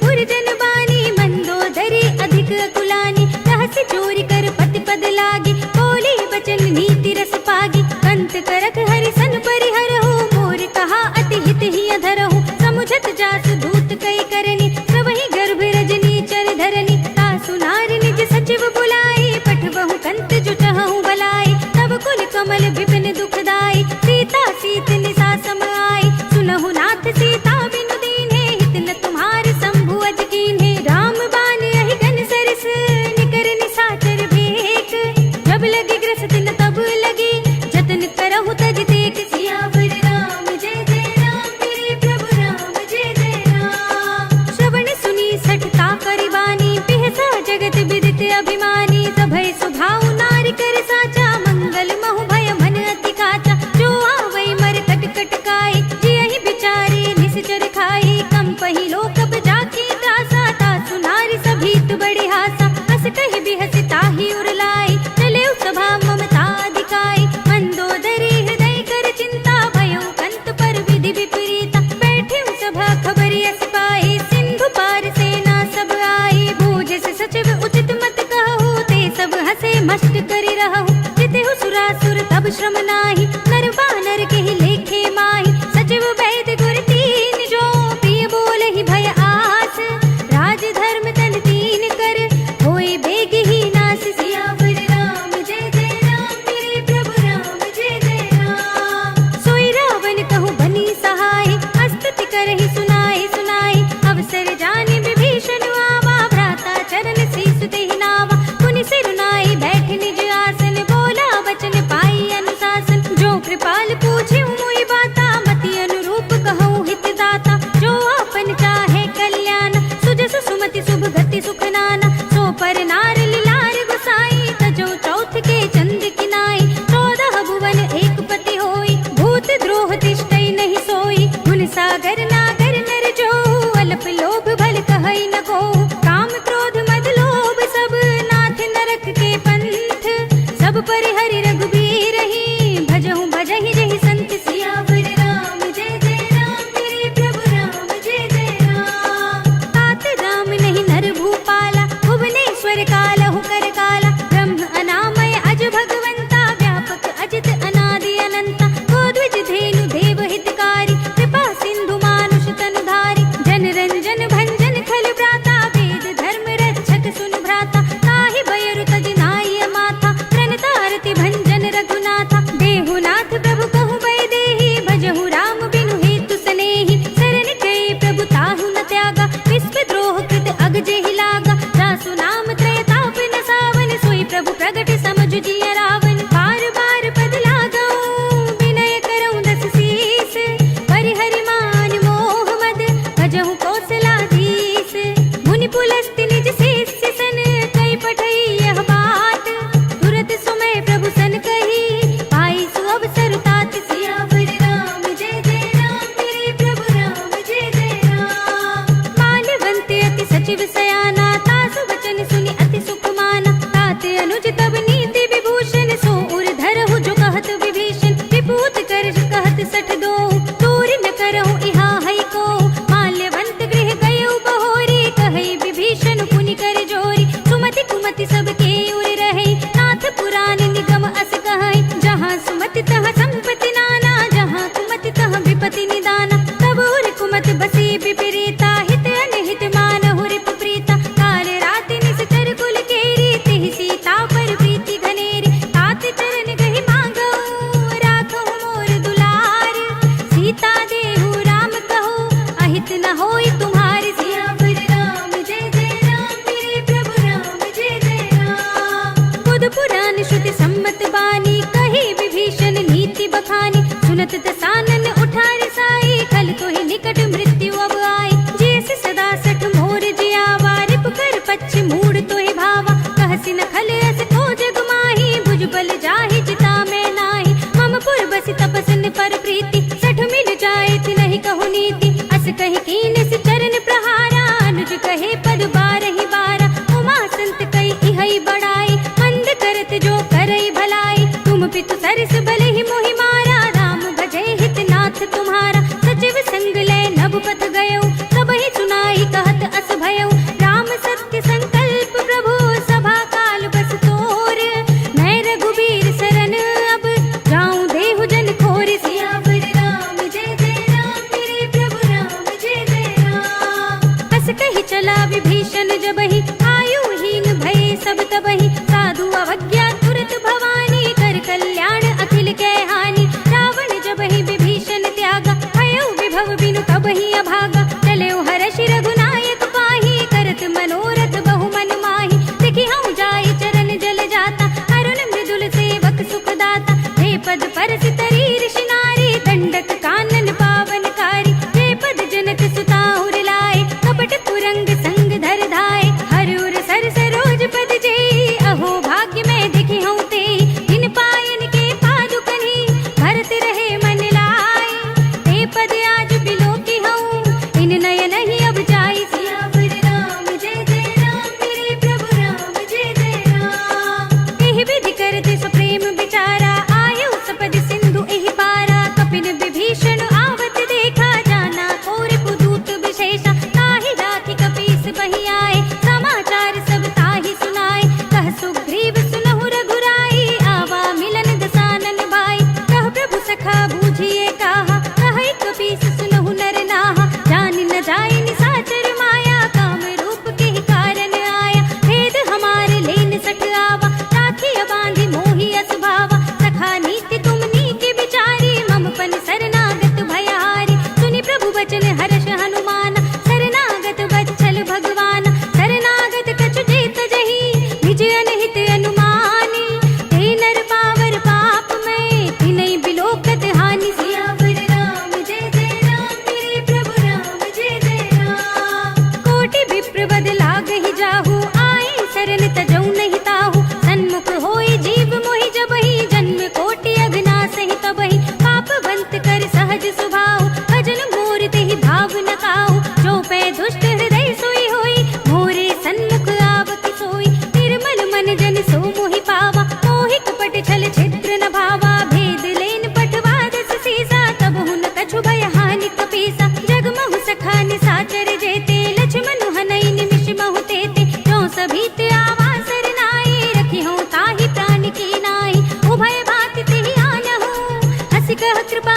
कृपाल पूछे मोई बाता, मति अनुरूप कहूँ हित दाता। जो आपन चाहे कल्याण, सुजस सुमति शुभ गति सुख नाना। सो पर नार लिलार गुसाई, तजो चौथ के चंद किनाई। 14 भुवन एक पति होई, भूत द्रोह तिष्ठई नहीं सोई। गुण सागर नागर नर जो, अल्प लोभ भल कहई न को। काम क्रोध मद लोभ सब, नाथ नरक के पंथ। सब परिहरि रघुबीर ही, भजहु भजहि जहि संत। सियावर राम जय जय राम, तेरे प्रभु राम जय जय राम। तात राम नहीं नर भूपाला, भुवनेश्वर कालहु कर काला। ब्रह्म अनामय अज भगवंता, व्यापक अजित अनादि अनंता। गोद्विज धेनु देव हितकारी, कृपा सिंधु मानुष तनुधारी। जन रंजन भंजन खल भ्राता, वेद धर्म रक्षक सुन भ्राता। ताहि बयरु तज नाय माथा, प्रणतारति भंजन रघुनाथा। देहुनाथ प्रभु कहु बै देहि, भजहु राम बिनु हेतु सनेहि। शरण गए प्रभु ताहु न त्यागा, विश्व द्रोह कृत अग जेहि लागा। जासु नाम त्रय ताप न सावन, सोई प्रभु प्रगट समझ जिय रावण। बार बार पद लागऊं, विनय करऊं दस शीस। परिहरि मान मोह मद, भजहु कौशलाधीश। मुनि पुलस्त्य निज शिष्य सन, कई पठई यह बात। तुरत सुमय प्रभु सन कही, पाई सुअवसर तात। सियावर राम जय जय राम, तेरे प्रभु राम जय जय राम। माल्यवंत अति सचिव सयाना, तासु वचन सुनि अति सुख माना। तात अनुज तब नीति विभूषण, सो उर धरहु जो कहत विभीषण। विभूत कर कहत सठ दो, दूर न करहु इहा हई को। माल्यवंत गृह गयउ बहोरी, कहई विभीषण पुनि कर जोरी। सुमति कुमति सब के उर रहै, नाथ पुराण निगम अस कहै। जहाँ सुमति तहाँ संपत्ति नाना, जहाँ कुमति तहाँ विपत्ति निदाना। तब उर कुमत बसी विपरीता, हित अनहित मानहु रिपु प्रीता। काल राति निश्चर कुल केरी, तिहि सीता पर प्रीति घनेरी। तात चरण गहि मांगऊ, राखहु मोर दुलार। सीता देहु राम कहू, अहित न होई तुम्हारी। सियावर राम जय जय राम, तेरे प्रभु राम जय जय राम। बुध पुराण श्रुति सम्मत बानी, कही विभीषण नीति बखानी। सुनत दसानन उठार साई, कल तो ही निकट मृत्यु अब आई। जैसे सदा सठ मोर जियावा, रिपु कर पच्छ मूड तो ही भावा। कहसि न खल अस को जग माही, भुज बल जाहि जिता मैं नाही। मम पुर बसि तपसन पर प्रीति, सठ मिल जाए थि नहीं कहु नीति। अस कहि कीन सि चरण प्रहारा, अनुज कहे पद बारहि बारा। उमा संत कई इहै बड़ाई, मंद करत जो करई भलाई। तुम पितु सरस भले ही मोहि मारा, राम भजै हित नाथ तुम्हारा। सचिव संग लय नभ पथ गयौ, सबहि सुनाई कहत अस भयौ। राम सत्य संकल्प प्रभु, सभा काल बस तोर। मैं रघुबीर सरन अब, जाऊं देहु जन खोर। सियावर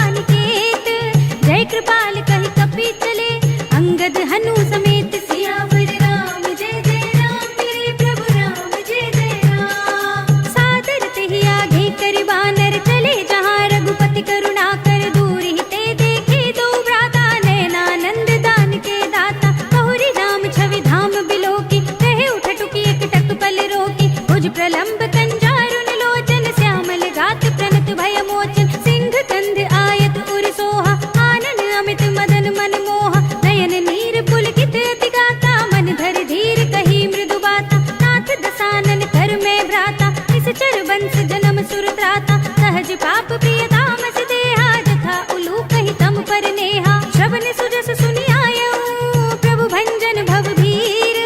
अनिकेत। जय कृपाल कहि कपि चले अंगद हनु समेत। सियावर राम जय जय राम मेरे प्रभु राम जय जय राम। सादर तेहि आगे करि बानर चले जहाँ रघुपति करुणा कर दूर ही ते देखे दो भ्राता। नयनानंद दान के दाता बहुरी राम छवि धाम बिलोकी। कहे उठ टुकी एक टक पल रोकी भुज प्रलंब कंजारुन लोचन। श्यामल गात प्रणत भय मोचन सिंह कंध आयत उर सोहा। आनन अमित मदन मन मोहा नयन नीर पुलकित अति गाता। मन धर धीर कही मृदु बाता नाथ दसानन कर में भ्राता। निश्चर बंस जन्म सुर त्राता सहज पाप प्रिय तामस देहा। जथा उलू कही तम पर नेहा श्रवण सुजस सुनि आयऊ। प्रभु भंजन भव भीर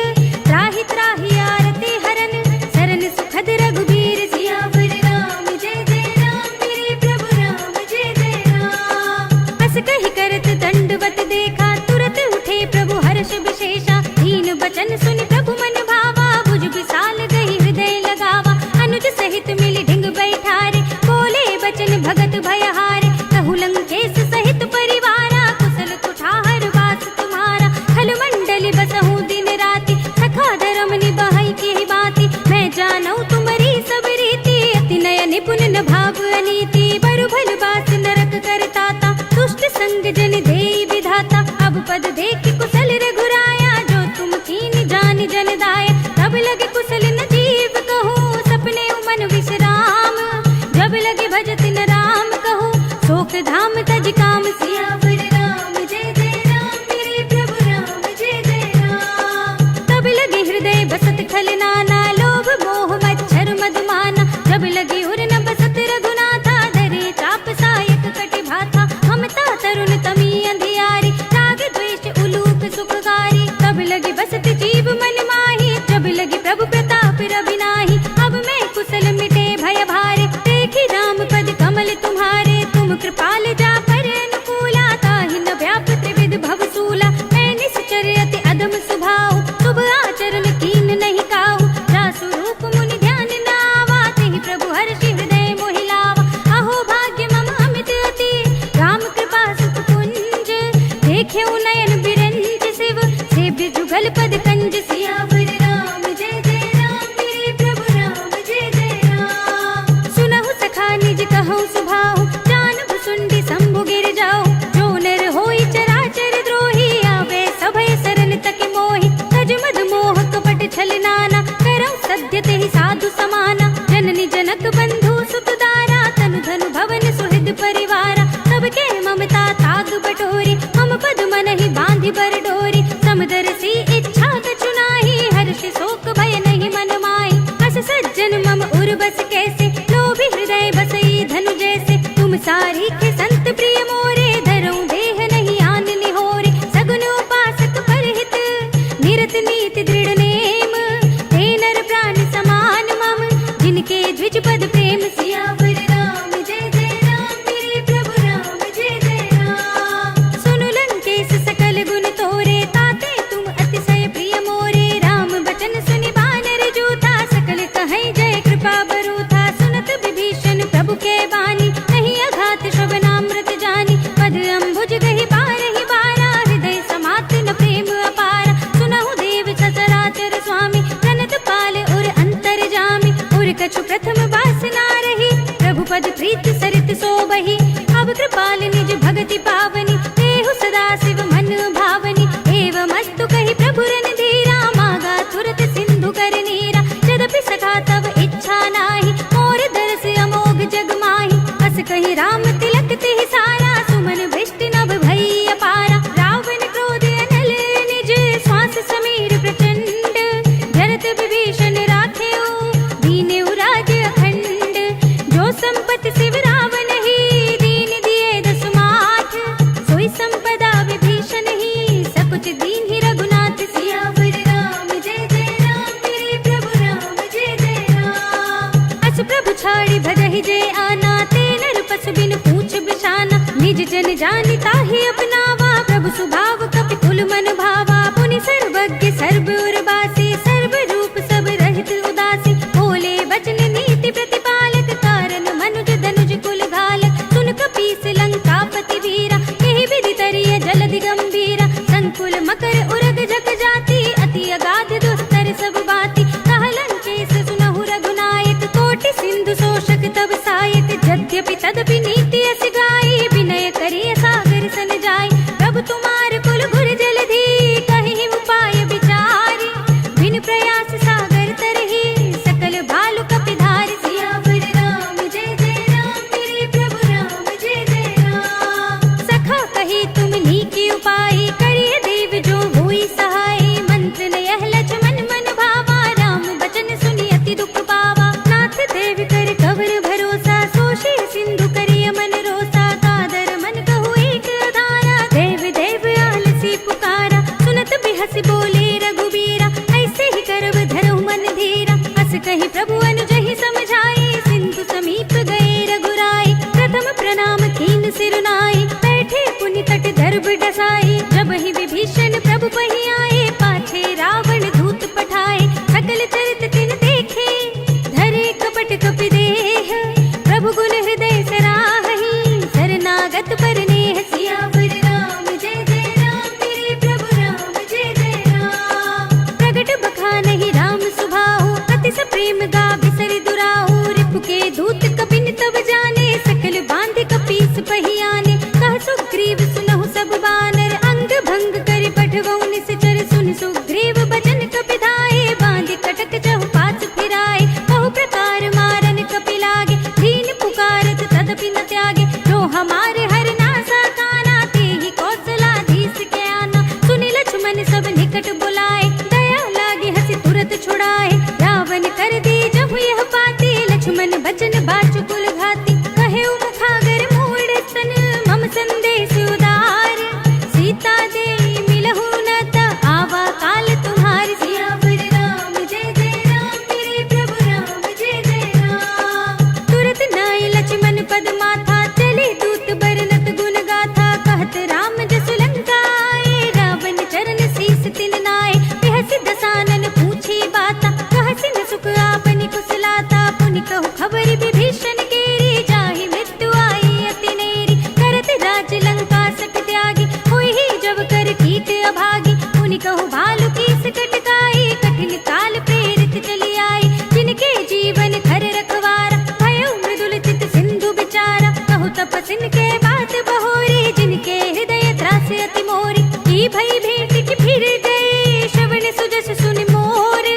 त्राहि त्राहि आरती हरन सरन सुखद रघुबीर। सियावर राम जय जय राम मेरे प्रभु राम जय जय राम। हस कहि करत दंडवत देखा तुरत उठे प्रभु हर्ष विशेषा। दीन बचन सुनि प्रभु मन भावा भुज विशाल गही हृदय लगावा। अनुज सहित मिली ढिंग बैठारे बोले बचन भगत भयहारे। कहु लंकेश सहित परिवारा कुशल कुठार वास तुम्हारा। खल मंडली बसहु दिन राति सखा धर्म निभाई की बाती। मैं जानऊ तुम्हारी सब रीति अति नय निपुण न भाव अनीति। बरु भल बास नरक करताता दुष्ट संग जन देई विधाता। अब पद देख कुशल रघुराया जो तुम कीन जान जन दाया। तब लगे कुशल न जीव कहूँ सपने मन विश्राम। जब लगे भजत न राम कहूँ शोक धाम तज काम। सियावर राम जय जय राम मेरे प्रभु राम जय जय राम। तब लगे हृदय बसत खल नाना लोभ मोह मच्छर मधुमाना। जब लगे उर न बसत रघुनाथा धरे चाप सायक कटि भाथा। ममता तरुण तमी अंधियारी राग द्वेष उलूक सुखकारी। तब लगे बसत जीव मन माही जब लगे प्रभु प्रताप रवि नाही। अब मैं कुशल मिटे भय भारे देखी राम पद कमल तुम्हारे। तुम कृपाल जा पर अनुकूला ताहि न व्याप त्रिविध भव सूला। मैं निश्चर अति अदम सुभाव शुभ आचरण कीन नहीं काहू। जासु रूप मुनि ध्यान न आवा तेहि प्रभु हर्षि हृदय मोहि लावा। अहो भाग्य मम अमित अति राम कृपा सुख कुंज। देखे नयन बिरंज शिव सेव्य जुगल पद कंज। सियावर राम जय जय राम मेरे प्रभु राम जय जय राम। सुनहु सखा निज कहूँ सुभाऊ जानब सुंडी शंभु गिर जाओ। जो नर होई चराचर द्रोही आवे सभय सरन तक मोहि। तज मद मोह कपट छल नाना करौ सद्य तेहि साधु समाना। जननी जनक बंधु सुत दारा तनु धनु भवन सुहृद परिवारा। सबके ममता ताग बटोरी हम पद मन ही बांधि बर डोरी। समदर्शी इच्छा कछु नाही हर्ष शोक भय नहीं मन माही। हस सज्जन मम उर बस कैसे लोभी हृदय बसई धनु जैसे। तुम सारी के संत प्रिय मोरे धरऊं देह नहीं आन निहोरे। सगुन उपासक परहित निरत नीति दृढ़ नेम। ते नर प्राण समान मम जिनके द्विज पद प्रेम। सियावर राम जय जय राम मेरे प्रभु राम जय जय राम। सुनु लंकेश सकल गुण तोरे ताते तुम अतिशय प्रिय मोरे। राम बचन सुनि बानर जूथा सकल कहीं जय कृपा बरूथा। सुनत विभीषण प्रभु के बानी नहीं अघात श्रवणामृत जानी। पद अम्बुज गहि बारहि बारा हृदय समात न प्रेम अपारा। सुनहु देव सचराचर स्वामी प्रणत पाल उर अंतर जामी। उर कछु प्रथम वासना रही प्रभु पद प्रीत सरित सोबही। अब कृपाल निज भगति पावनी देहु सदा शिव मन भावनी। एवं अस्तु कहि प्रभु रन धीरा मागा तुरत सिंधु कर नीरा। यद्यपि सखा तब इच्छा नाही मोर दरस अमोघ जग माही। हस कहि राम तिलक तेहि सारा सुमन भृष्टि नभ भई अपारा। रावण क्रोध अनल निज श्वास समीर प्रचंड। जरत विभीषण राखेऊ दीनेऊ राज अखंड। जो संपत्ति शिव रावण ही दीन दिए दस माठ। सोई संपदा विभीषण ही सकुच दीन ही रघुनाथ। सियावर राम जय जय राम मेरे प्रभु राम जय जय राम। अस प्रभु छाड़ी भजहि जय आना ते नर पस बिन पूछ बिछाना। निज जन जानि ताहि अपनावा प्रभु सुभाव कपि कुल मन भावा। पुनि सर्वज्ञ सर्व उर्वासी सर्व रूप सब रहित उदासी। बोले बचन नीति प्रतिपालक कारण मनुज धनुज कुल घालक। सुन कपीस लंका अति वीरा, यही विधि तरिय जलधि गंभीरा, संकुल मकर उरग जग जाति, अति अगाध दुस्तर सब बाति, कहलन केस सुनहु रघुनायक, कोटि सिंधु शोषक तब सायक, यद्यपि तदपि नीति अस गाई, विनय करिय सागर सन जाय, प्रभु तुम्हार कुल गुर जलधि, कहि उपाय विचारी, बिन प्रयास सागर तरहि, सकल भालु कपिधारि, सियावर राम जय जय राम, मेरे प्रभु राम जय जय राम। सखा कही तुम नीकी उपाय, करिय देव जो होई सहाय, मंत्र नयह लक्ष्मण मन भावा, राम बचन सुनि अति दुख पावा, नाथ देव कर कवर भरोसा, सोषे सिंधु करिय मन रोसा, कादर मन कहु एक धारा, देव देव आलसी पुकारा, सुनत बिहस बोले रघुबीरा, ऐसे ही करब धरहु मन धीरा, अस कही प्रभु अनुजहि समझाई, सिंधु समीप गए रघुराई, प्रथम प्रणाम कीन सिरुनाई, बैठे पुनि तट दर्भ डसाई, जब ही विभीषण प्रभु पहि आए, पाछे रावण दूत पठाए, सकल चरित तिन देखे, धरे कपट कपि देह, प्रभु गुण हृदय सराहि, शरणागत पर नेह, सियावर राम जय जय राम, मेरे प्रभु राम जय जय राम। प्रगट बखानहि राम सुभाऊ, अति सप्रेम गा बिसरि दुराऊ, रिपु के दूत कपिन तब जाने, सकल बांधि कपीस पहि आने, कह सुग्रीव सुनहु सब बानर, अंग भंग करि पठवउ निश्चर, सुनि सुग्रीव बचन कपिधाए, बांधि कटक चहु पाछ फिराए, बहु प्रकार मारन कपि लागे, दीन पुकारत तदपि न त्यागे, जो हमारे हर नासा काना, तेहि कौशलाधीश के आना, सुनि लक्ष्मण सब निकट बुलाए, दया लागे हंसी तुरत छुड़ाए, रावण कर दी जब यह पाती, लक्ष्मण बचन बाचुकुल घाती, कहे मुखागर मूढ़ सन, मम संदेश उदार, सीता दे मिलहु न त आवा काल तुम्हारी, सियावर राम जय जय राम, मेरे प्रभु राम जय जय राम। तुरत नाय लक्ष्मण पद माथा, चले दूत बरनत गुण गाथा, कहत राम जसु लंका आए, रावण चरण शीस तिन नाय, बिहसि दसानन पूछी बाता, कहसि न सुख आपनि कुशलाता, पुनि कहु खबरि विभीषण केरी, जाहि मृत्यु आई अति नेरी, करत राज लंका सक त्यागी, होई ही जब कर कीट अभागी, पुनि कहु भालु कीस कटकाई, कठिन काल प्रेरित चली आई, जिनके जीवन खर रखवारा, भयो मृदुल चित सिंधु बिचारा, कहु तपसिन के बात बहोरी, जिनके हृदय त्रास अति मोरी, की भई भेंट की फिर गए, श्रवण सुजस सुनि मोर,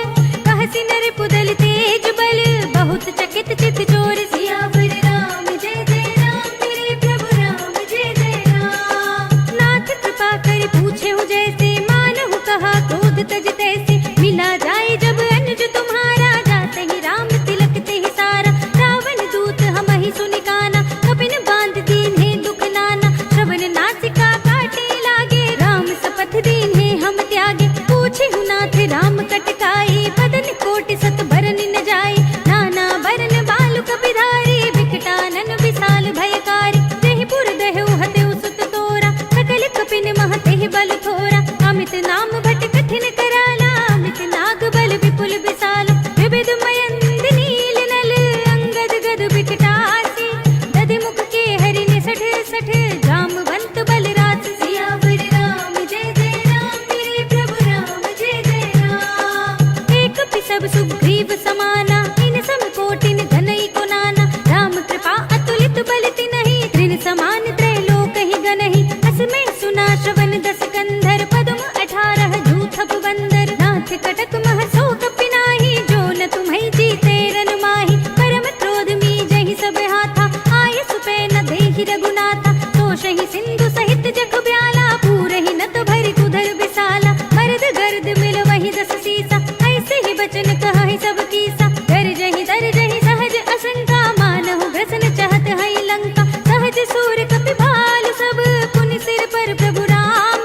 कहसि नर पुदल तेज बल, बहुत चकित चित चोर, सियावर राम जय जय राम, मेरे प्रभु राम जय जय राम। नाथ कृपा करि पूछेहु जैसे, मानहु कहा क्रोध तज तैसे, मिला जाए जब अनुज तुम्हारा, जाते ही राम तिलक तेहि सारा, रावण दूत हमहि सुनि काना, कपिन बांध दीन्हे दुख नाना, श्रवण नासिका काटे लागे, राम शपथ दीन्हे हम त्यागे, पूछेहु नाथ राम कटकाई, बदन कोटि सत बरन न जाई, नाना बरन बालु कपिधारी, विकटानन विशाल भयकारी, जहि पुर दहु हतेउ सुत तोरा, सकल कपिन मह तेहि बल थोरा, अमित नाम भट कठिन कराला, अमित नाग बल विपुल विशाल, विविध मयंद नील नल, अंगद गद विकटासी, दधि मुख के हरि निसठ सठ, जामवंत बल रास, सियावर राम जय जय राम, मेरे प्रभु राम जय जय राम। एक सब सुग्रीव समाना, इन सम कोटिन घनई को नाना, राम कृपा अतुलित बल तिनहि, त्रिन समान त्रैलोक ही गनहि, असमय सुना श्रवण दस कंधर, पद्म 18 जूथप बंदर, नाथ कटक मह सो कपि नाही, जो न तुम्हि जीते रन माही, परम क्रोध मी जहि सब हाथा, आय सुपै न देहि रघुनाथा, तोषहि सिंधु सहित जग ब्याला, पूरहि नत भरि कुधर विशाला, मर्द गर्द मिल वही दस सीसा, ऐसे ही बचन कहहि सब कीसा, गरजहि दरजहि सहज असंका, मानहु ग्रसन चाहत हई लंका, सहज सूर कपि भालु सब, पुनि सिर पर प्रभु राम,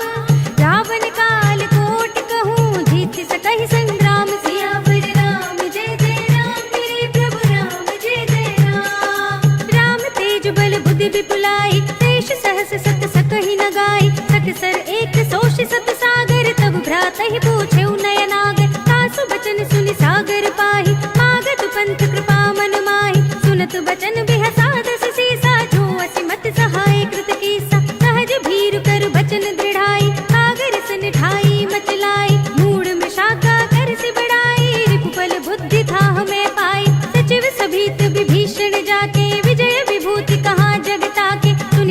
रावण काल कोटि कहूँ, जीत सकहि संग्राम, सियावर राम जय जय राम, मेरे प्रभु राम जय जय राम। राम तेज बल बुद्धि विपुलाई, शेष सहस सत सकहि न गाई, सकसर एक सोष सत सागर, तब भ्रातहि पूछेउ नयनागर, तासु बचन सुनि सागर पाहि, मागत पंथ कृपा मन माहि, सुनत बचन बिहसा दस सीसा, जो असिमत सहाय कृत कीसा,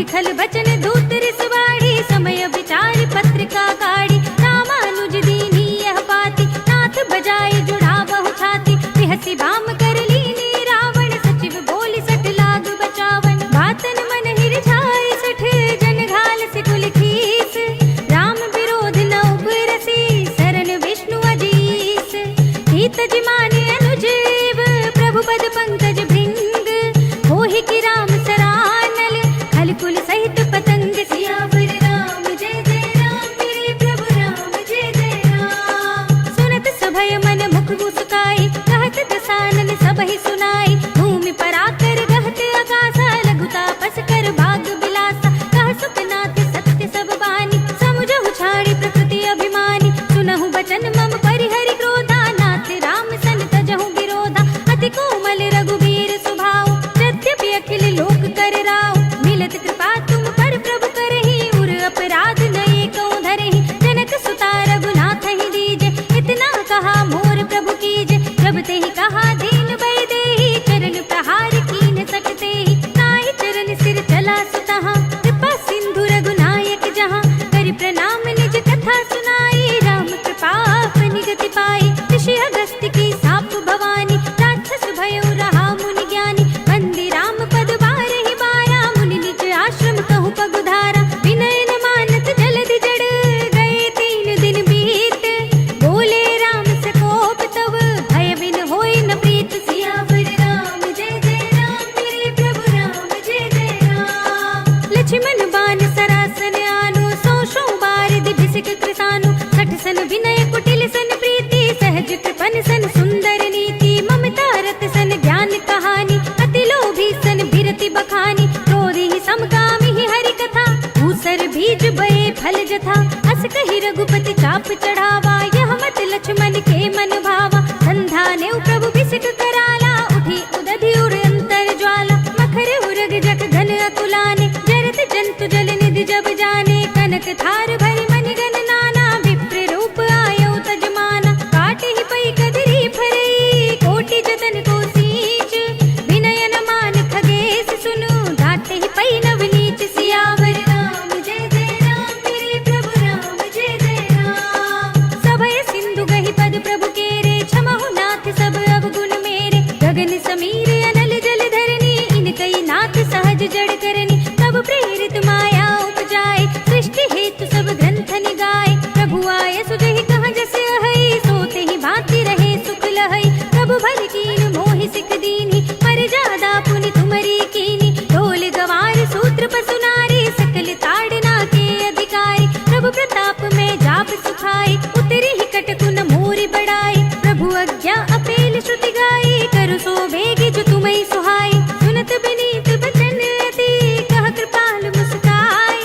खल बचन दूत रिसवाड़ी, समय विचार पत्रिका काढ़ी, रामानुज दीनी यह पाती, नाथ बजाए जुड़ा बहु छाती, बिहसी बाम कर लीनी रावण, सचिव बोली सठ लाग बचावन, बातन मन हिरझाए सठ जन घाल से कुल खीस, राम विरोध न उबरसी शरण विष्णु अजीस, हित जिमाने अनुजीव प्रभु पद पंकज भृंग, होहि की राम सरानल खल कुल सहित पतंग, सियावर राम जय जय राम, मेरे प्रभु राम जय जय राम। सुनत सभय मन मुख मुस्काई, कहत दसानन सबहि सुनाई, भूमि पर आकर गहत आकाशा, लघु तापस कर भाग बिलासा, कह सुखनाथ सत्य सब बानी, समुझहु छाड़ी प्रकृति अभिमानी, सुनहु बचन मम परिहरि क्रोधा, नाथ राम सन तजहु विरोधा, अति कोमल रघुबीर सुभाऊ, यद्यपि अखिल लोक कर राव, मिलत कृपा तुम पर प्रभु करहि, उर अपराध नये कहूँ धरहि, जनक सुता रघुनाथ ही दीजे, इतना कहा मोर प्रभु कीजे, जब ते ही कहा दीन भय देहि, चरण प्रहार कीन सकते ही, नाहि चरण सिर चला सुतहा, कृपा सिंधु रघुनायक जहाँ, करि प्रणाम निज कथा सुनाई, राम कृपा अपनी गति पाई, ऋषि अगस्त्य की साप भवानी, राक्षस भयउ रहा मुनि ज्ञानी, वंदे राम पद बारहि बारा, मुनि निज आश्रम कहूँ पगुधारा, विनय न मानत जलधि जड़ गए 3 दिन बीत, बोले राम सकोप तब भय बिन होई न प्रीत, सियावर राम जय जय राम, मेरे प्रभु राम जय जय राम। लक्ष्मण बान सरासन आनो, सौ बारिधि भिसिक कृसानु, सठ सन विनय कुटिल सन प्रीति, सहज कृपन सन सुंदर नीति, ममता रत सन ज्ञान कहानी, अति लोभी सन बिरति बखानी, क्रोधी समकामी ही हरि कथा, भूसर बीज बये फल जथा, अस कहि रघुपति चाप चढ़ावा, यह मत लक्ष्मण के मन भावा, संधाने प्रभु बिसिक कराला, उठी उदधि उर अंतर ज्वाला, मखर उरग जग घन अकुलाने, जरत जंतु जल निधि जब जाने, कनक थार भरि मनि गण नाना, विप्र रूप आयो तजमाना, काट ही पई कदरी फरई, कोटि जतन को सींच, विनय न मान खगेश सुनु, घाट ही पई नव नीच, सियावर राम जय जय राम, मेरे प्रभु राम जय जय राम। सभय सिंधु गहि पद प्रभु केरे, क्षमहु नाथ सब अवगुण मेरे, गगन समीर अनल जल धरनी, इनकई नाथ सहज जड़ करनी, तब प्रेरित माया उपजाए, सृष्टि हेतु सब ग्रंथ निगाए, प्रभु आय सुजहि कहाँ जस अहै, सोते ही भांति रहे सुख लहै, प्रभु भल कीन मोहि सिख दीनी, पर जादा पुनि तुमरी कीनी, ढोल गवार सूत्र पसु नारी, सकल ताड़ना के अधिकारी, प्रभु प्रताप में जाप सुखाई, उतरी ही कटकुन मोरी बढ़ाई, प्रभु आज्ञा अपेल श्रुति गाई, करु सो बेगी जो तुम्हें सुहाई, सुनत बिनीत बचन अति, कह कृपाल मुस्काई,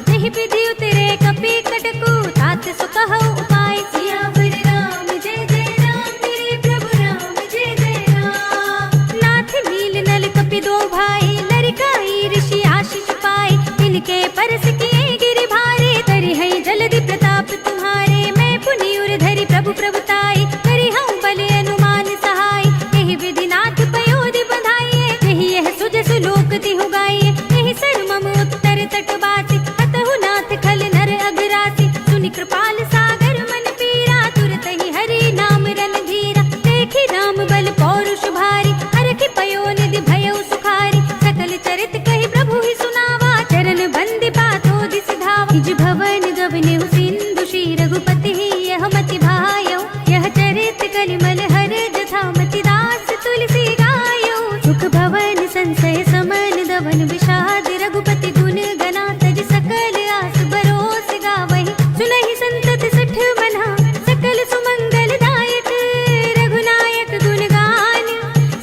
नहीं विधि उतरे कपि कटकु, तात सो कहु उपाय, सियावर राम जय जय राम, मेरे प्रभु राम जय जय राम। नाथ नील नल कपि दो भाई, लरिकाई ऋषि आशीष पाए, इनके परस किए गिरि भारे, तरि है जलधि प्रताप तुम्हारे, मैं पुनि उर धरि प्रभु प्रभुताई, करि हूँ बल अनुमान सहाय, यही विधि नाथ पयोधि बधाइए, यही यह सुजसु लोक तिहु गाइए, यही सर मम उत्तर तट बासी, हतहु नाथ खल नर अगरासी, सुनि कृपाल सागर मन पीरा, तुरत ही हरि नाम रन धीरा, देखि राम बल पौरुष भारी, हरखि पयो निधि भयउ सुखारी, सकल चरित कहि प्रभु ही सुनावा, चरण बंदि पातो दिस धावा, निज भवन गवनेहु सिंधु श्री रघुपति ही यह मति भायौ, यह चरित कलिमल हर जथा मति दास तुलसी गायो, सुख भवन संशय समन दवन विषाद, रघुपति गुण गना तज सकल आस बरोस गावहि, सुनहि संतत सठ मना, सकल सुमंगल दायक, रघुनायक गुण गान,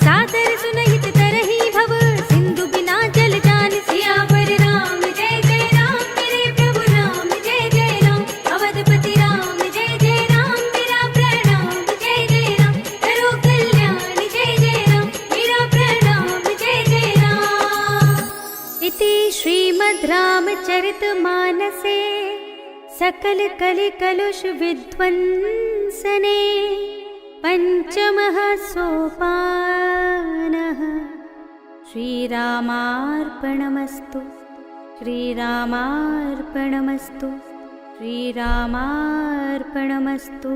सादर सुनहित तरहि भव, सिंधु बिना जल जान, सियावर राम जय जय राम, मेरे प्रभु राम जय जय राम, अवधपति राम जय जय राम, मेरा प्रणाम जय जय राम, करो कल्याण जय जय राम, मेरा प्रणाम जय जय राम। इति श्रीमद् रामचरितमानसे सकल कलि कलुष विध्वंसने पंचमः सोपानः, श्रीरामार्पणमस्तु। श्रीरामार्पणमस्तु। श्रीरामार्पणमस्तु।